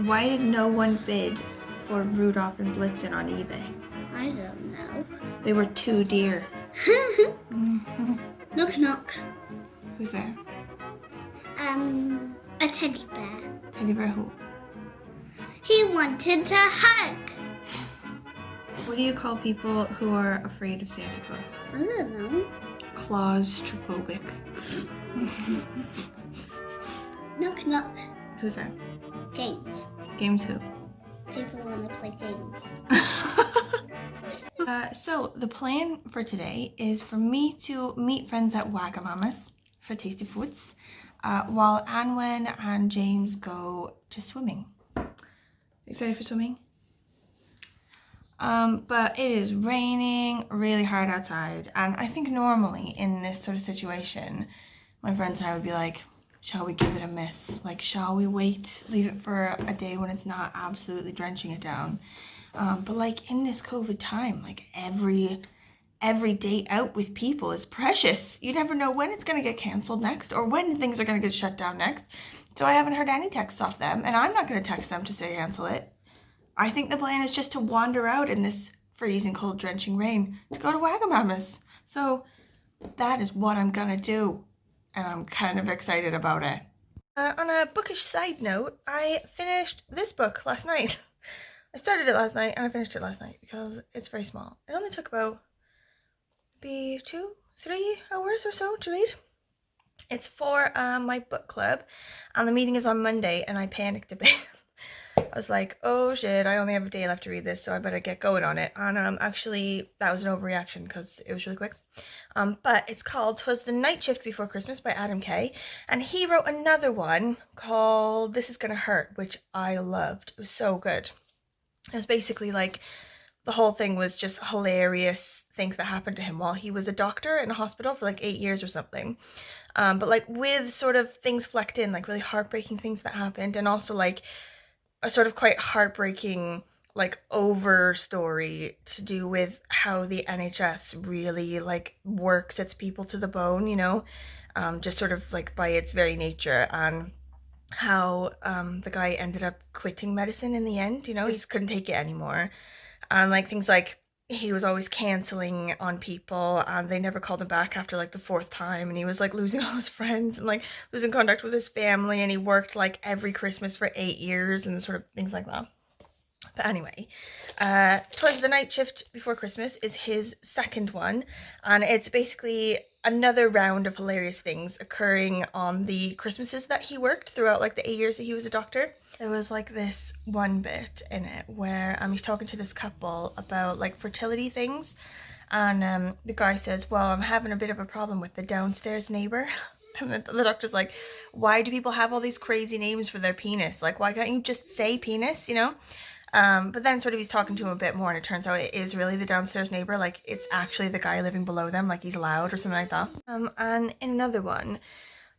Why did no one bid for Rudolph and Blitzen on eBay? I don't know. They were too dear. Knock knock. Who's there? A teddy bear. Teddy bear who? He wanted to hug. What do you call people who are afraid of Santa Claus? I don't know. Claustrophobic. Knock knock. Who's there? Games. Games who? People want to play games. So the plan for today is for me to meet friends at Vlogmas for tasty foods, while Anwen and James go to swimming. Excited for swimming? But it is raining really hard outside, and I think normally in this sort of situation, my friends and I would be like, shall we give it a miss? Like, shall we wait, leave it for a day when it's not absolutely drenching it down? But like in this COVID time, like every day out with people is precious. You never know when it's going to get cancelled next or when things are going to get shut down next. So I haven't heard any texts off them, and I'm not going to text them to say cancel it. I think the plan is just to wander out in this freezing cold drenching rain to go to Vlogmas. So that is what I'm going to do, and I'm kind of excited about it. On a bookish side note, I finished this book last night. I started it last night and I finished it last night because it's very small. It only took about maybe 2-3 hours or so to read. It's for my book club, and the meeting is on Monday, and I panicked a bit. I was like, oh shit, I only have a day left to read this, so I better get going on it. And actually, that was an overreaction because it was really quick. But it's called 'Twas the Night Shift Before Christmas by Adam Kay. And he wrote another one called This Is Gonna Hurt, which I loved. It was so good. It was basically like, the whole thing was just hilarious things that happened to him while he was a doctor in a hospital for like 8 years or something. But like with sort of things flecked in, like really heartbreaking things that happened, and also like a sort of quite heartbreaking like over story to do with how the NHS really like works its people to the bone, you know, just sort of like by its very nature, and how the guy ended up quitting medicine in the end, you know, he just couldn't take it anymore. And like things like he was always cancelling on people and they never called him back after like the 4th time, and he was like losing all his friends and like losing contact with his family, and he worked like every Christmas for 8 years and sort of things like that. But anyway, 'Twas the Night Shift Before Christmas is his second one, and it's basically another round of hilarious things occurring on the Christmases that he worked throughout like the 8 years that he was a doctor. There was like this one bit in it where he's talking to this couple about like fertility things, and the guy says, well, I'm having a bit of a problem with the downstairs neighbor. And the doctor's like, why do people have all these crazy names for their penis? Like, why can't you just say penis, you know? But then sort of he's talking to him a bit more, and it turns out it is really the downstairs neighbor. Like, it's actually the guy living below them, like he's loud or something like that. And in another one,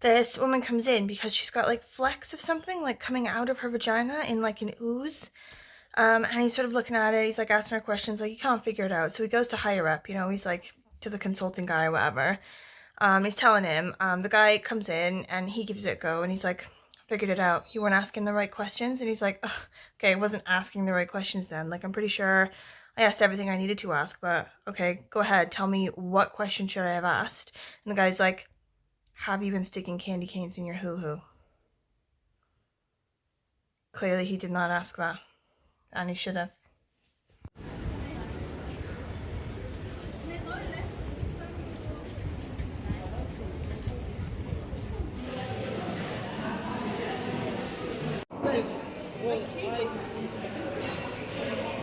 this woman comes in because she's got like flecks of something like coming out of her vagina in like an ooze. And he's sort of looking at it, he's like asking her questions, like he can't figure it out. So he goes to higher up, you know, he's like to the consulting guy or whatever. He's telling him, the guy comes in and he gives it a go, and he's like, figured it out. You weren't asking the right questions. And he's like, ugh, okay, I wasn't asking the right questions then. Like, I'm pretty sure I asked everything I needed to ask, but okay, go ahead. Tell me, what question should I have asked? And the guy's like, have you been sticking candy canes in your hoo-hoo? Clearly he did not ask that, and he should have.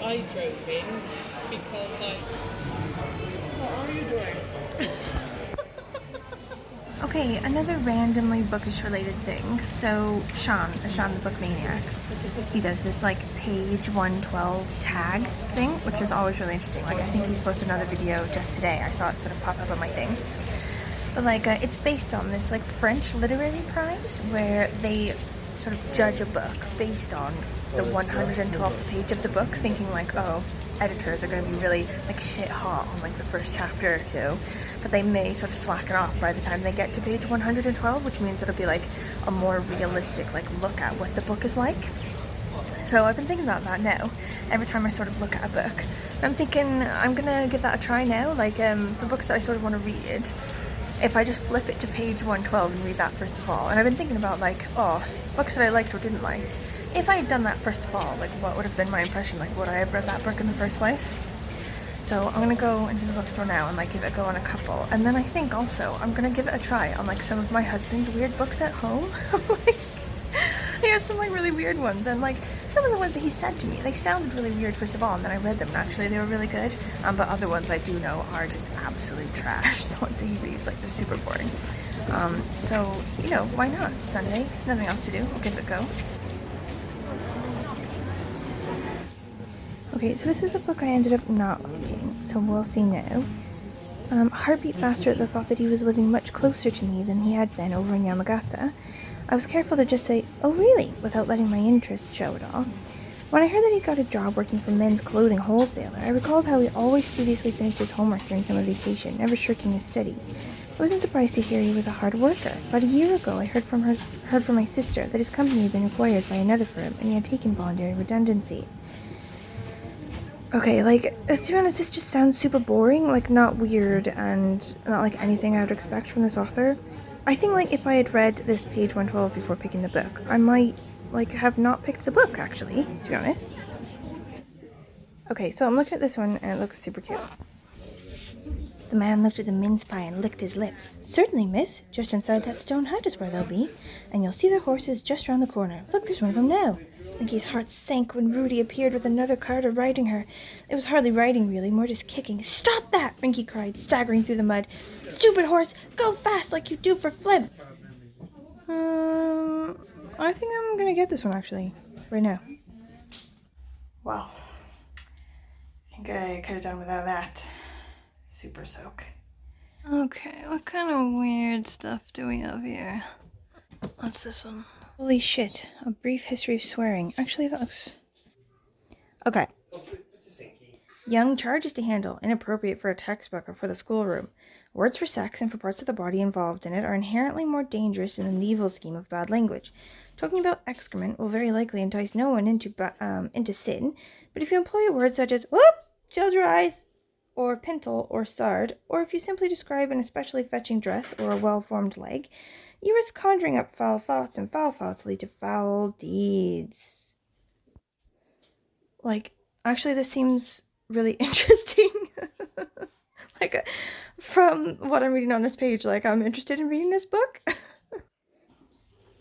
I drove in because what are you doing? Okay, another randomly bookish related thing. So Sean the Book Maniac, he does this like page 112 tag thing, which is always really interesting. Like, I think he's posted another video just today. I saw it sort of pop up on my thing. But like, it's based on this like French literary prize where they sort of judge a book based on the 112th page of the book, thinking like, oh, editors are going to be really like shit hot on like the first chapter or two, but they may sort of slacken off by the time they get to page 112, which means it'll be like a more realistic like look at what the book is like. So I've been thinking about that now, every time I sort of look at a book. I'm thinking I'm gonna give that a try now, like for books that I sort of want to read, if I just flip it to page 112 and read that first of all. And I've been thinking about like, oh, books that I liked or didn't like. If I had done that first of all, like what would have been my impression, like would I have read that book in the first place? So I'm gonna go into the bookstore now and like give it a go on a couple. And then I think also I'm gonna give it a try on like some of my husband's weird books at home. Like, he has some like really weird ones, and like some of the ones that he sent to me, they sounded really weird first of all, and then I read them and actually they were really good. But other ones I do know are just absolute trash. The ones that he reads, like they're super boring. So, you know, why not? It's Sunday, there's nothing else to do, I'll give it a go. Okay, so this is a book I ended up not liking, so we'll see now. Heart beat faster at the thought that he was living much closer to me than he had been over in Yamagata. I was careful to just say, "Oh really?" without letting my interest show at all. When I heard that he got a job working for men's clothing wholesaler, I recalled how he always studiously finished his homework during summer vacation, never shirking his studies. I wasn't surprised to hear he was a hard worker. About a year ago, I heard from my sister that his company had been acquired by another firm and he had taken voluntary redundancy. Okay, like, to be honest, this just sounds super boring, like, not weird and not like anything I would expect from this author. I think, like, if I had read this page 112 before picking the book, I might, like, have not picked the book, actually, to be honest. Okay, so I'm looking at this one, and it looks super cute. The man looked at the mince pie and licked his lips. "Certainly, miss. Just inside that stone hut is where they'll be. And you'll see their horses just round the corner. Look, there's one of them now." Mickey's heart sank when Rudy appeared with another carter riding her. It was hardly riding, really, more just kicking. "Stop that!" Rinky cried, staggering through the mud. "Stupid horse! Go fast like you do for Flib!" I think I'm gonna get this one, actually. Right now. Wow. I think I could have done without that. Super soak. Okay, what kind of weird stuff do we have here? What's this one? Holy shit, a brief history of swearing. Actually, that looks... Okay. Young charges to handle, inappropriate for a textbook or for the schoolroom. Words for sex and for parts of the body involved in it are inherently more dangerous than the evil scheme of bad language. Talking about excrement will very likely entice no one into sin, but if you employ a word such as whoop, shield your eyes, or pintle, or sard, or if you simply describe an especially fetching dress or a well-formed leg, you risk conjuring up foul thoughts, and foul thoughts lead to foul deeds. Like, actually, this seems really interesting. Like, from what I'm reading on this page, like, I'm interested in reading this book.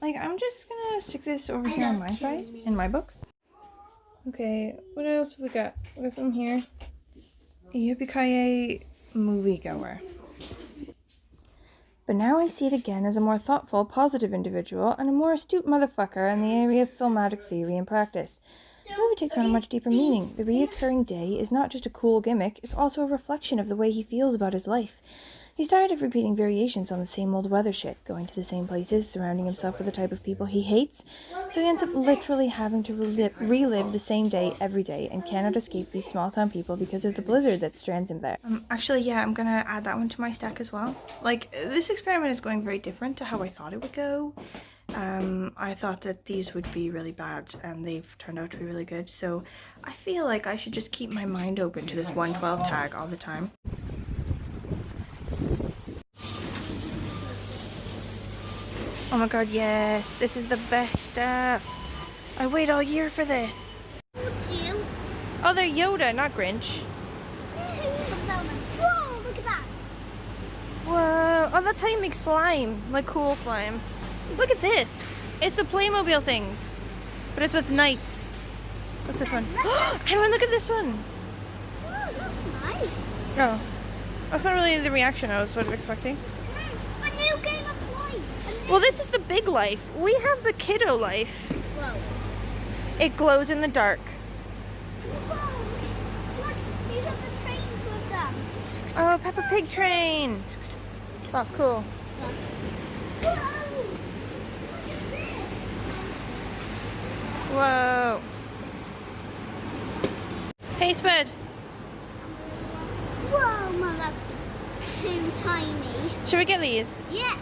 Like, I'm just gonna stick this over here on my side, in my books. Okay, what else have we got? We got some here. Yippee-ki-yay moviegoer. But now I see it again as a more thoughtful, positive individual and a more astute motherfucker in the area of filmatic theory and practice. The movie takes on a much deeper meaning. The reoccurring day is not just a cool gimmick, it's also a reflection of the way he feels about his life. He's tired of repeating variations on the same old weather shit, going to the same places, surrounding himself with the type of people he hates, so he ends up literally having to relive the same day every day and cannot escape these small town people because of the blizzard that strands him there. Actually, yeah, I'm gonna add that one to my stack as well. Like, this experiment is going very different to how I thought it would go. I thought that these would be really bad and they've turned out to be really good, so I feel like I should just keep my mind open to this 112 tag all the time. Oh my god, yes, this is the best stuff. I wait all year for this. Oh, they're Yoda, not Grinch. Whoa, look at that. Whoa, oh, that's how you make slime, like cool slime. Look at this. It's the Playmobil things, but it's with knights. What's this one? Anyone look at this one. Oh, that's nice. Oh, that's not really the reaction I was sort of expecting. A new game of life. Well, this is the big life. We have the kiddo life. Whoa. It glows in the dark. Whoa. Look, these are the trains with them. Oh, Peppa Pig train. That's cool. Whoa. Look at this. Whoa. Hey, Spud. Whoa, Mum, that's too tiny. Should we get these? Yeah.